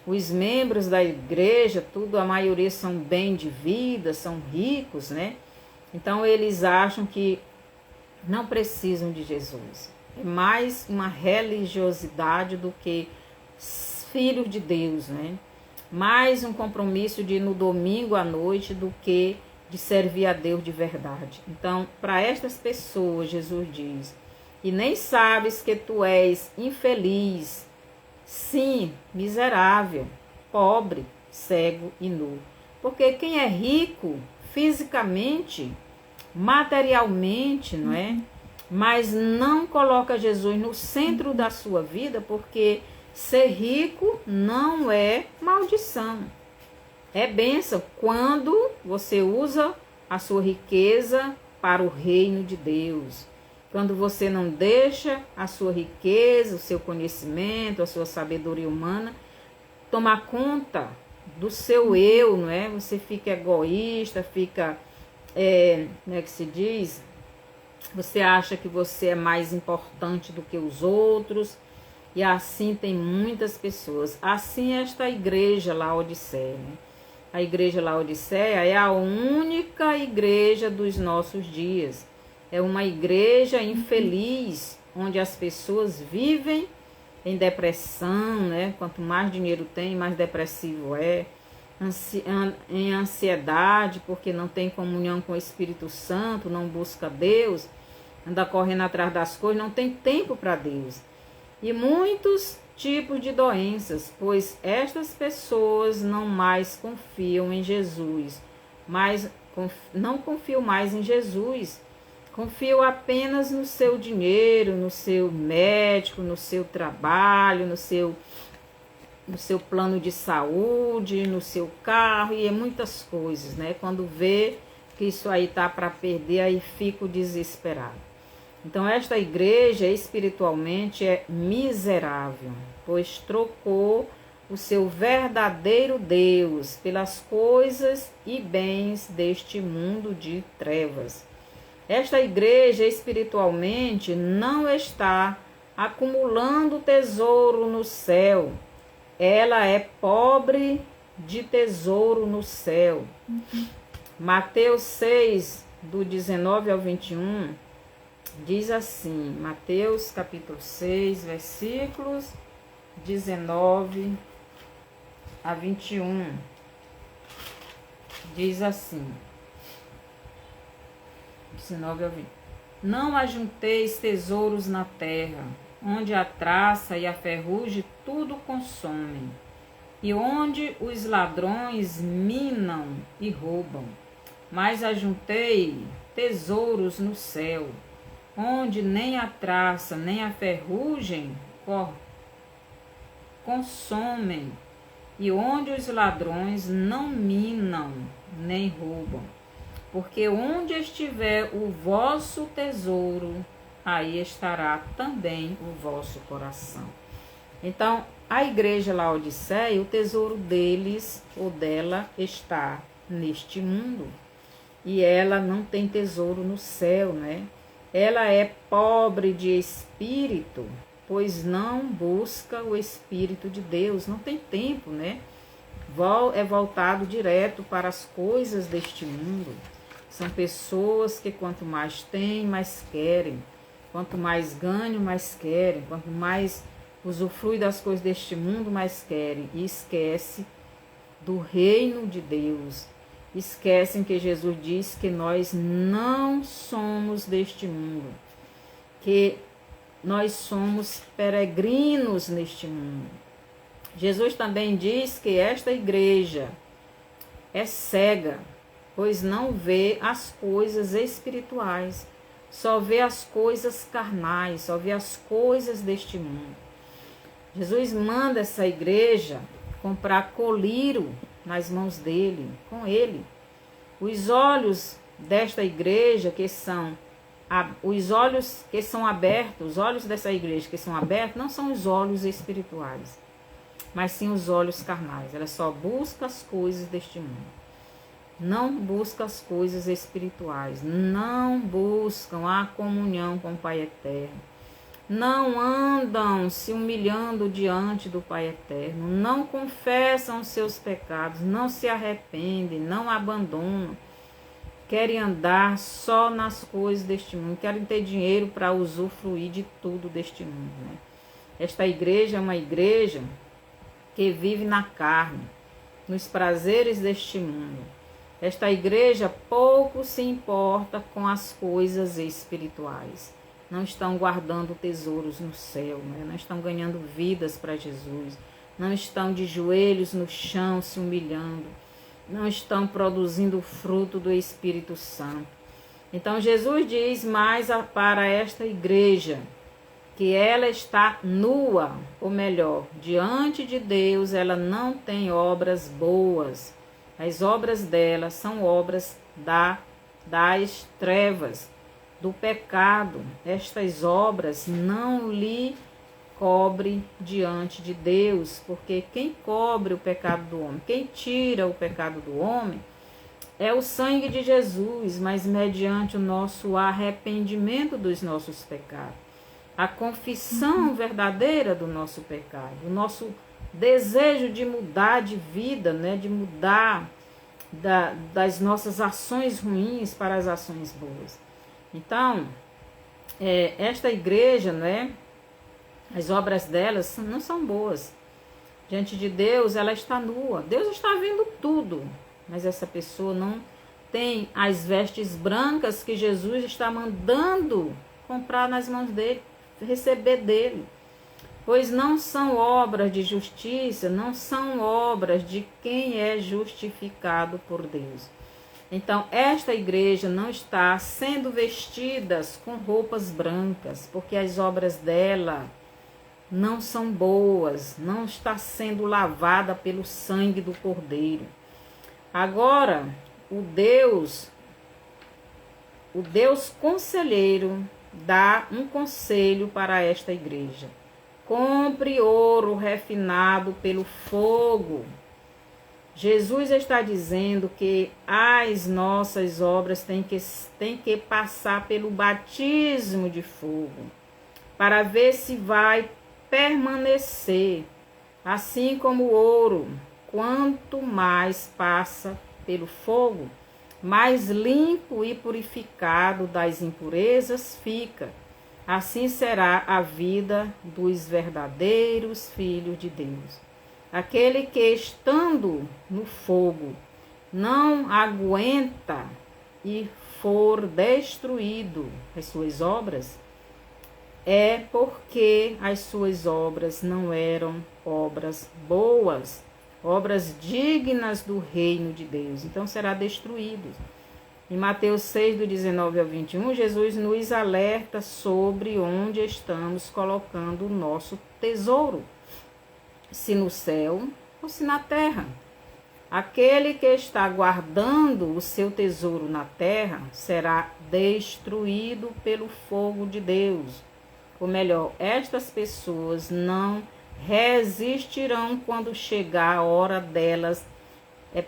Os membros da igreja, a maioria são bem de vida, são ricos, né? Então eles acham que não precisam de Jesus. É mais uma religiosidade do que filho de Deus, né? Mais um compromisso de ir no domingo à noite do que de servir a Deus de verdade. Então, para estas pessoas, Jesus diz: e nem sabes que tu és infeliz, sim, miserável, pobre, cego e nu. Porque quem é rico fisicamente, materialmente, não é? Mas não coloca Jesus no centro da sua vida, porque ser rico não é maldição, é bênção quando você usa a sua riqueza para o reino de Deus. Quando você não deixa a sua riqueza, o seu conhecimento, a sua sabedoria humana tomar conta do seu eu, não é? Você fica egoísta, fica, como é que se diz? Você acha que você é mais importante do que os outros. E assim tem muitas pessoas. Assim esta igreja Laodiceia, né? A igreja Laodiceia é a única igreja dos nossos dias. É uma igreja infeliz, onde as pessoas vivem em depressão, né? Quanto mais dinheiro tem, mais depressivo é. em ansiedade, porque não tem comunhão com o Espírito Santo, não busca Deus, anda correndo atrás das coisas, não tem tempo para Deus. E muitos tipos de doenças, pois estas pessoas não mais confiam em Jesus, mas não confiam mais em Jesus, confiam apenas no seu dinheiro, no seu médico, no seu trabalho, no seu plano de saúde, no seu carro e em muitas coisas, né? Quando vê que isso aí tá para perder, aí fica desesperado. Então, esta igreja espiritualmente é miserável, pois trocou o seu verdadeiro Deus pelas coisas e bens deste mundo de trevas. Esta igreja espiritualmente não está acumulando tesouro no céu. Ela é pobre de tesouro no céu. Mateus 6, do 19 ao 21, diz assim, Mateus capítulo 6, versículos 19 a 21, diz assim, 19 a 20. Não ajunteis tesouros na terra, onde a traça e a ferrugem tudo consomem, e onde os ladrões minam e roubam. Mas ajuntei tesouros no céu, onde nem a traça nem a ferrugem consomem, e onde os ladrões não minam nem roubam. Porque onde estiver o vosso tesouro, aí estará também o vosso coração. Então, a igreja Laodiceia, o tesouro deles ou dela está neste mundo. E ela não tem tesouro no céu, né? Ela é pobre de espírito, pois não busca o Espírito de Deus. Não tem tempo, né? É voltado direto para as coisas deste mundo. São pessoas que quanto mais têm, mais querem. Quanto mais ganham, mais querem. Quanto mais usufrui das coisas deste mundo, mais querem. E esquece do reino de Deus. Esquecem que Jesus diz que nós não somos deste mundo. Que nós somos peregrinos neste mundo. Jesus também diz que esta igreja é cega, pois não vê as coisas espirituais, só vê as coisas carnais, só vê as coisas deste mundo. Jesus manda essa igreja comprar colírio nas mãos dele, com ele. Os olhos desta igreja os olhos que são abertos, os olhos dessa igreja que são abertos, não são os olhos espirituais, mas sim os olhos carnais. Ela só busca as coisas deste mundo. Não busca as coisas espirituais, não buscam a comunhão com o Pai Eterno, não andam se humilhando diante do Pai Eterno, não confessam os seus pecados, não se arrependem, não abandonam, querem andar só nas coisas deste mundo, querem ter dinheiro para usufruir de tudo deste mundo, né? Esta igreja é uma igreja que vive na carne, nos prazeres deste mundo. Esta igreja pouco se importa com as coisas espirituais. Não estão guardando tesouros no céu, né? Não estão ganhando vidas para Jesus. Não estão de joelhos no chão se humilhando. Não estão produzindo o fruto do Espírito Santo. Então Jesus diz mais para esta igreja que ela está nua, ou melhor, diante de Deus ela não tem obras boas. As obras dela são obras das trevas, do pecado. Estas obras não lhe cobre diante de Deus, porque quem cobre o pecado do homem, quem tira o pecado do homem, é o sangue de Jesus, mas mediante o nosso arrependimento dos nossos pecados, a confissão verdadeira do nosso pecado, o nosso desejo de mudar de vida, né, de mudar das nossas ações ruins para as ações boas. Então, esta igreja, né, as obras delas não são boas. Diante de Deus, ela está nua. Deus está vendo tudo, mas essa pessoa não tem as vestes brancas que Jesus está mandando comprar nas mãos dele, receber dele. Pois não são obras de justiça, não são obras de quem é justificado por Deus. Então, esta igreja não está sendo vestidas com roupas brancas, porque as obras dela não são boas, não está sendo lavada pelo sangue do Cordeiro. Agora, o Deus conselheiro dá um conselho para esta igreja. Compre ouro refinado pelo fogo. Jesus está dizendo que as nossas obras têm que passar pelo batismo de fogo, para ver se vai permanecer. Assim como o ouro, quanto mais passa pelo fogo, mais limpo e purificado das impurezas fica. Assim será a vida dos verdadeiros filhos de Deus. Aquele que, estando no fogo, não aguenta e for destruído as suas obras, é porque as suas obras não eram obras boas, obras dignas do reino de Deus. Então será destruído. Em Mateus 6, do 19 ao 21, Jesus nos alerta sobre onde estamos colocando o nosso tesouro, se no céu ou se na terra. Aquele que está guardando o seu tesouro na terra será destruído pelo fogo de Deus. Ou melhor, estas pessoas não resistirão quando chegar a hora delas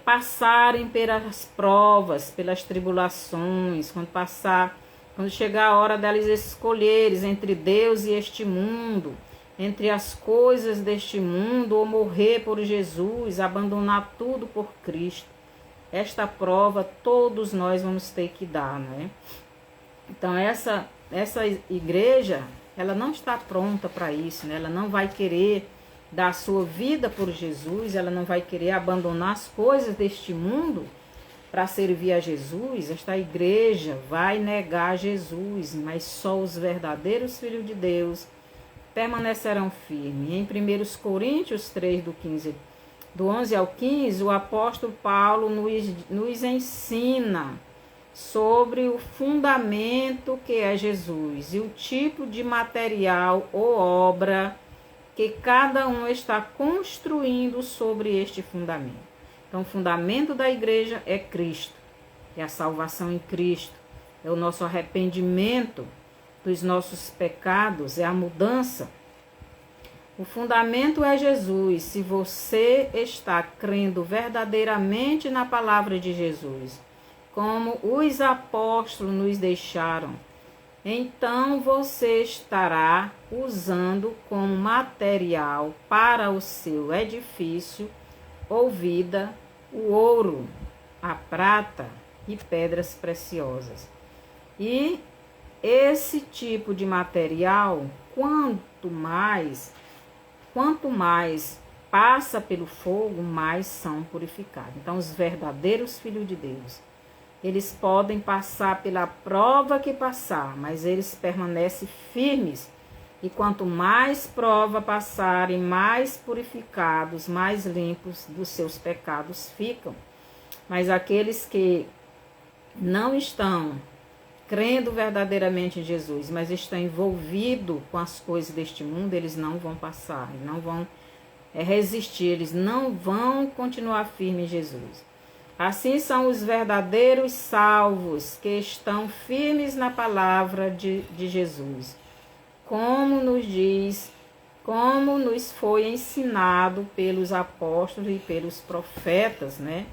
passarem pelas provas, pelas tribulações, quando chegar a hora delas escolheres entre Deus e este mundo, entre as coisas deste mundo, ou morrer por Jesus, abandonar tudo por Cristo. Esta prova todos nós vamos ter que dar, né? Então essa igreja, ela não está pronta para isso, né? Ela não vai querer dar a sua vida por Jesus, ela não vai querer abandonar as coisas deste mundo para servir a Jesus. Esta igreja vai negar Jesus, mas só os verdadeiros filhos de Deus permanecerão firmes. Em 1 Coríntios 3, do 11 ao 15, o apóstolo Paulo nos ensina sobre o fundamento que é Jesus e o tipo de material ou obra que cada um está construindo sobre este fundamento. Então, o fundamento da igreja é Cristo, é a salvação em Cristo, é o nosso arrependimento dos nossos pecados, é a mudança. O fundamento é Jesus. Se você está crendo verdadeiramente na palavra de Jesus, como os apóstolos nos deixaram, então você estará usando como material para o seu edifício ou vida o ouro, a prata e pedras preciosas. E esse tipo de material, quanto mais passa pelo fogo, mais são purificados. Então, os verdadeiros filhos de Deus, eles podem passar pela prova que passar, mas eles permanecem firmes. E quanto mais prova passarem, mais purificados, mais limpos dos seus pecados ficam. Mas aqueles que não estão crendo verdadeiramente em Jesus, mas estão envolvidos com as coisas deste mundo, eles não vão passar, não vão resistir, eles não vão continuar firmes em Jesus. Assim são os verdadeiros salvos que estão firmes na palavra de Jesus. Como nos foi ensinado pelos apóstolos e pelos profetas, né?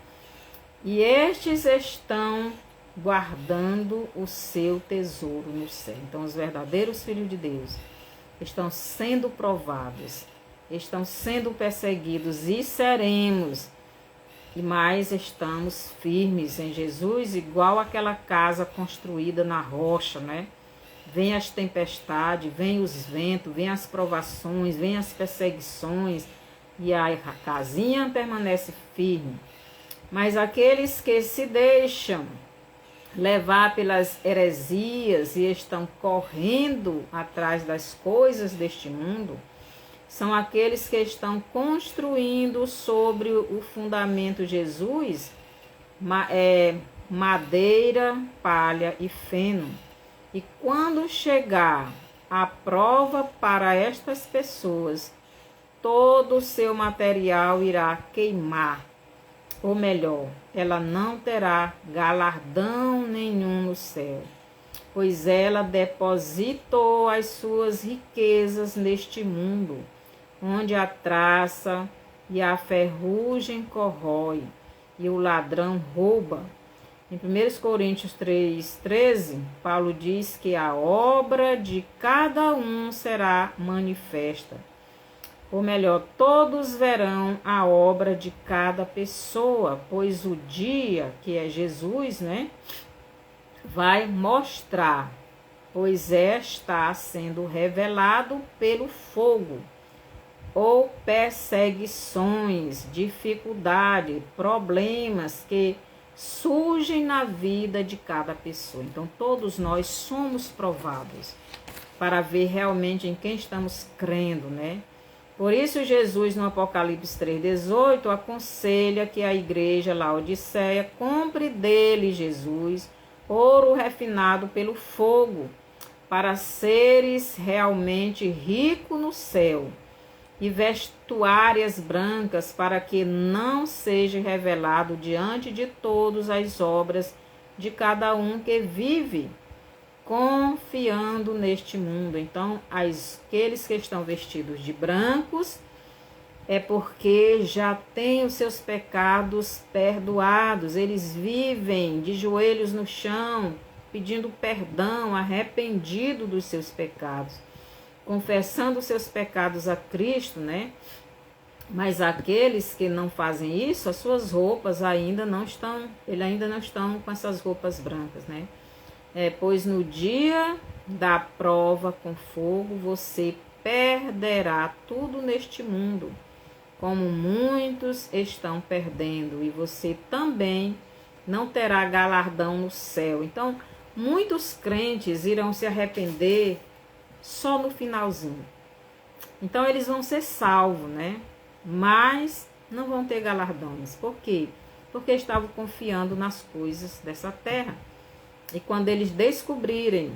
E estes estão guardando o seu tesouro no céu. Então, os verdadeiros filhos de Deus estão sendo provados, estão sendo perseguidos e seremos. Mas estamos firmes em Jesus, igual aquela casa construída na rocha, né? Vem as tempestades, vem os ventos, vem as provações, vem as perseguições, e a casinha permanece firme. Mas aqueles que se deixam levar pelas heresias e estão correndo atrás das coisas deste mundo, são aqueles que estão construindo sobre o fundamento Jesus madeira, palha e feno. E quando chegar a prova para estas pessoas, todo o seu material irá queimar. Ou melhor, ela não terá galardão nenhum no céu, pois ela depositou as suas riquezas neste mundo, onde a traça e a ferrugem corrói e o ladrão rouba. Em 1 Coríntios 3,13, Paulo diz que a obra de cada um será manifesta. Ou melhor, todos verão a obra de cada pessoa, pois o dia, que é Jesus, vai mostrar, pois está sendo revelado pelo fogo, ou perseguições, dificuldade, problemas que surgem na vida de cada pessoa. Então, todos nós somos provados para ver realmente em quem estamos crendo, Por isso, Jesus, no Apocalipse 3,18, aconselha que a igreja Laodiceia compre dele, Jesus, ouro refinado pelo fogo, para seres realmente ricos no céu, e vestuárias brancas, para que não seja revelado diante de todos as obras de cada um que vive confiando neste mundo. Então, aqueles que estão vestidos de brancos é porque já têm os seus pecados perdoados. Eles vivem de joelhos no chão, pedindo perdão, arrependido dos seus pecados, confessando os seus pecados a Cristo, Mas aqueles que não fazem isso, as suas roupas ainda não estão com essas roupas brancas, Pois no dia da prova com fogo, você perderá tudo neste mundo, como muitos estão perdendo, e você também não terá galardão no céu. Então, muitos crentes irão se arrepender só no finalzinho. Então, eles vão ser salvos, Mas não vão ter galardões. Por quê? Porque estavam confiando nas coisas dessa terra. E quando eles descobrirem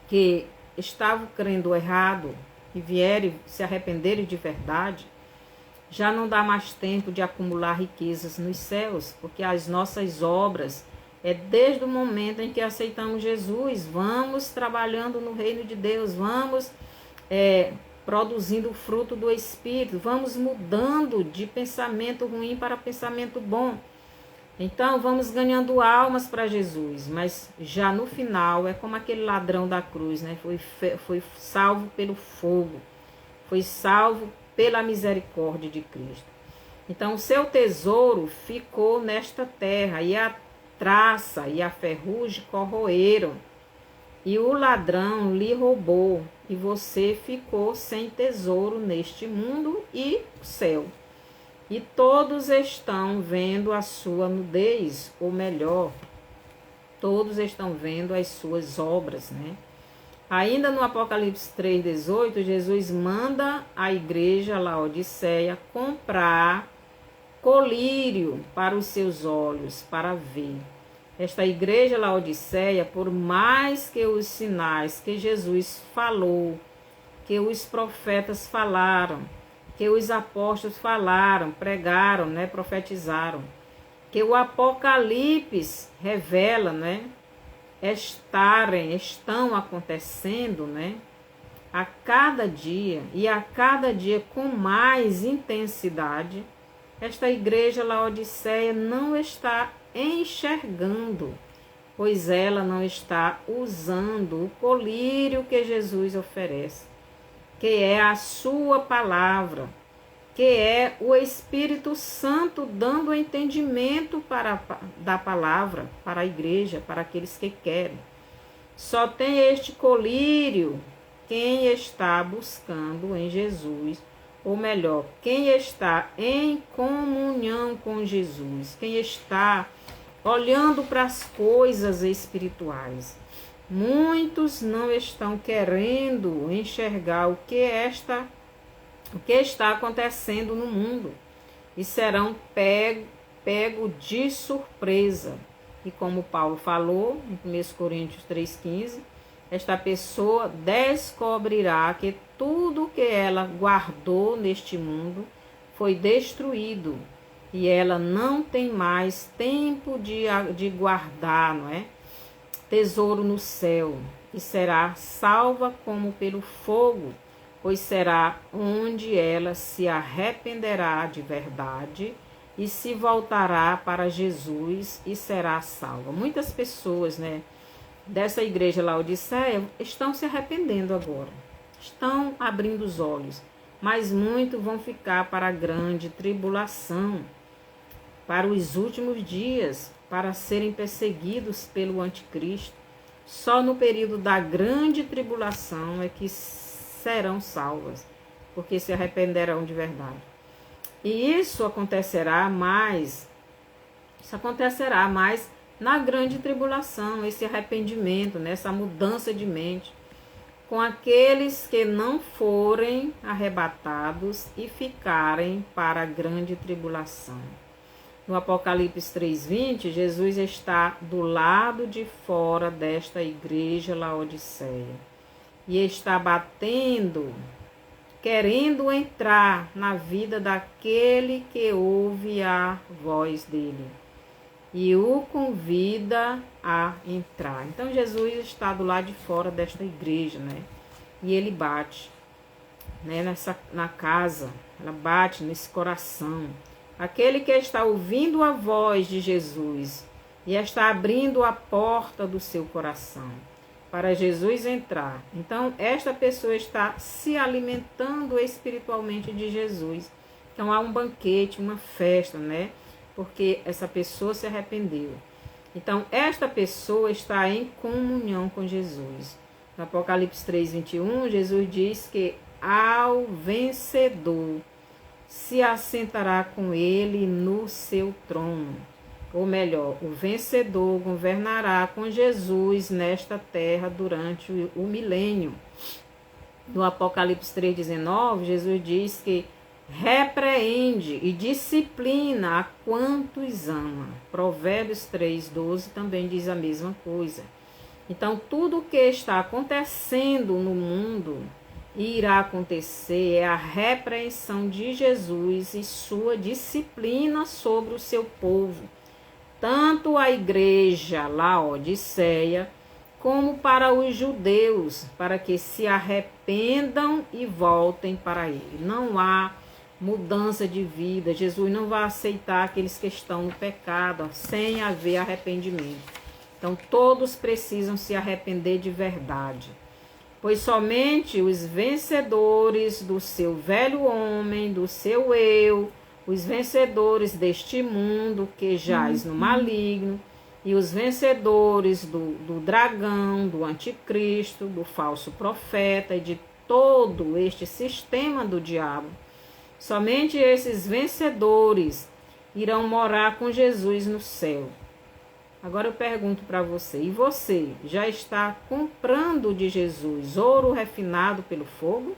que estavam crendo errado e vierem se arrependerem de verdade, já não dá mais tempo de acumular riquezas nos céus, porque as nossas obras é desde o momento em que aceitamos Jesus, vamos trabalhando no reino de Deus, vamos produzindo o fruto do Espírito, vamos mudando de pensamento ruim para pensamento bom. Então, vamos ganhando almas para Jesus, mas já no final é como aquele ladrão da cruz, Foi salvo pelo fogo, foi salvo pela misericórdia de Cristo. Então, o seu tesouro ficou nesta terra, e a traça e a ferrugem corroeram, e o ladrão lhe roubou, e você ficou sem tesouro neste mundo e céu. E todos estão vendo a sua nudez, ou melhor, todos estão vendo as suas obras, Ainda no Apocalipse 3,18, Jesus manda a igreja Laodiceia comprar colírio para os seus olhos, para ver. Esta igreja Laodiceia, por mais que os sinais que Jesus falou, que os profetas falaram, que os apóstolos falaram, pregaram, profetizaram, que o Apocalipse revela, estão acontecendo, a cada dia, e a cada dia com mais intensidade, esta igreja Laodiceia não está enxergando, pois ela não está usando o colírio que Jesus oferece, que é a sua palavra, que é o Espírito Santo dando entendimento da palavra para a igreja, para aqueles que querem. Só tem este colírio quem está buscando em Jesus ou melhor, quem está em comunhão com Jesus, quem está olhando para as coisas espirituais. Muitos não estão querendo enxergar o que está acontecendo no mundo e serão pego de surpresa. E como Paulo falou em 1 Coríntios 3,15, esta pessoa descobrirá que tudo que ela guardou neste mundo foi destruído e ela não tem mais tempo de guardar, não é? Tesouro no céu, e será salva como pelo fogo, pois será onde ela se arrependerá de verdade e se voltará para Jesus e será salva. Muitas pessoas, né, dessa igreja Laodiceia estão se arrependendo agora, estão abrindo os olhos, mas muitos vão ficar para a grande tribulação, para os últimos dias, para serem perseguidos pelo anticristo. Só no período da grande tribulação é que serão salvas, porque se arrependerão de verdade. E isso acontecerá mais na grande tribulação, esse arrependimento, essa mudança de mente, com aqueles que não forem arrebatados e ficarem para a grande tribulação. No Apocalipse 3,20, Jesus está do lado de fora desta igreja Laodiceia e está batendo, querendo entrar na vida daquele que ouve a voz dele e o convida a entrar. Então Jesus está do lado de fora desta igreja, né? E ele bate, né, na casa, ela bate nesse coração. Aquele que está ouvindo a voz de Jesus e está abrindo a porta do seu coração para Jesus entrar. Então, esta pessoa está se alimentando espiritualmente de Jesus. Então, há um banquete, uma festa, né? Porque essa pessoa se arrependeu. Então, esta pessoa está em comunhão com Jesus. No Apocalipse 3,21, Jesus diz que ao vencedor se assentará com ele no seu trono. Ou melhor, o vencedor governará com Jesus nesta terra durante o milênio. No Apocalipse 3,19, Jesus diz que repreende e disciplina a quantos ama. Provérbios 3,12 também diz a mesma coisa. Então, tudo o que está acontecendo no mundo irá acontecer é a repreensão de Jesus e sua disciplina sobre o seu povo, tanto a igreja Laodiceia como para os judeus, para que se arrependam e voltem para ele. Não há mudança de vida. Jesus não vai aceitar aqueles que estão no pecado sem haver arrependimento. Então todos precisam se arrepender de verdade. Pois somente os vencedores do seu velho homem, do seu eu, os vencedores deste mundo que jaz no maligno, e os vencedores do dragão, do anticristo, do falso profeta e de todo este sistema do diabo, somente esses vencedores irão morar com Jesus no céu. Agora eu pergunto para você, e você já está comprando de Jesus ouro refinado pelo fogo?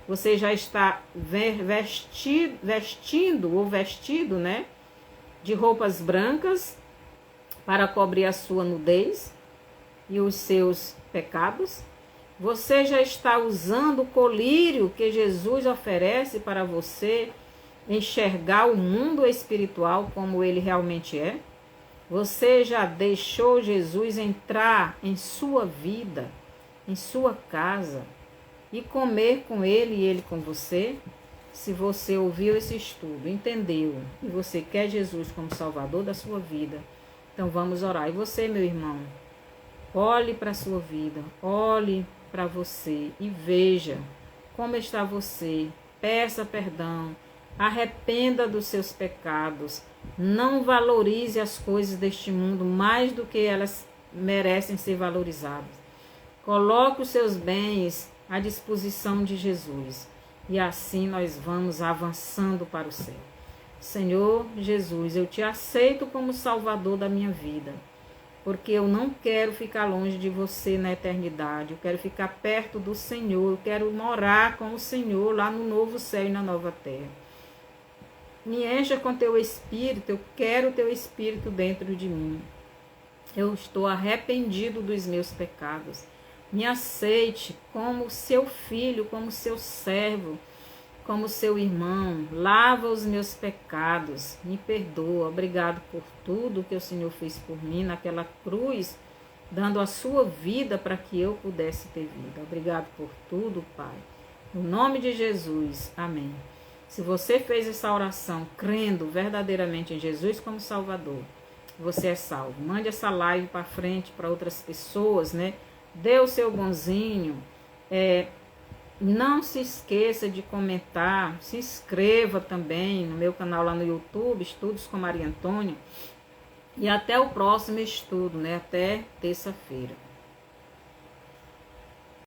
Você já está vestido, né, de roupas brancas para cobrir a sua nudez e os seus pecados? Você já está usando o colírio que Jesus oferece para você enxergar o mundo espiritual como ele realmente é? Você já deixou Jesus entrar em sua vida, em sua casa, e comer com ele e ele com você? Se você ouviu esse estudo, entendeu, e você quer Jesus como Salvador da sua vida, então vamos orar. E você, meu irmão, olhe para a sua vida, olhe para você e veja como está você. Peça perdão, arrependa dos seus pecados. Não valorize as coisas deste mundo mais do que elas merecem ser valorizadas. Coloque os seus bens à disposição de Jesus e assim nós vamos avançando para o céu. Senhor Jesus, eu te aceito como Salvador da minha vida, porque eu não quero ficar longe de você na eternidade, eu quero ficar perto do Senhor, eu quero morar com o Senhor lá no novo céu e na nova terra. Me encha com teu Espírito, eu quero o teu Espírito dentro de mim. Eu estou arrependido dos meus pecados. Me aceite como seu filho, como seu servo, como seu irmão. Lava os meus pecados, me perdoa. Obrigado por tudo que o Senhor fez por mim naquela cruz, dando a sua vida para que eu pudesse ter vida. Obrigado por tudo, Pai. No nome de Jesus, amém. Se você fez essa oração crendo verdadeiramente em Jesus como Salvador, você é salvo. Mande essa live para frente para outras pessoas, né? Dê o seu bonzinho. Não se esqueça de comentar. Se inscreva também no meu canal lá no YouTube, Estudos com Maria Antônia. E até o próximo estudo, né? Até terça-feira.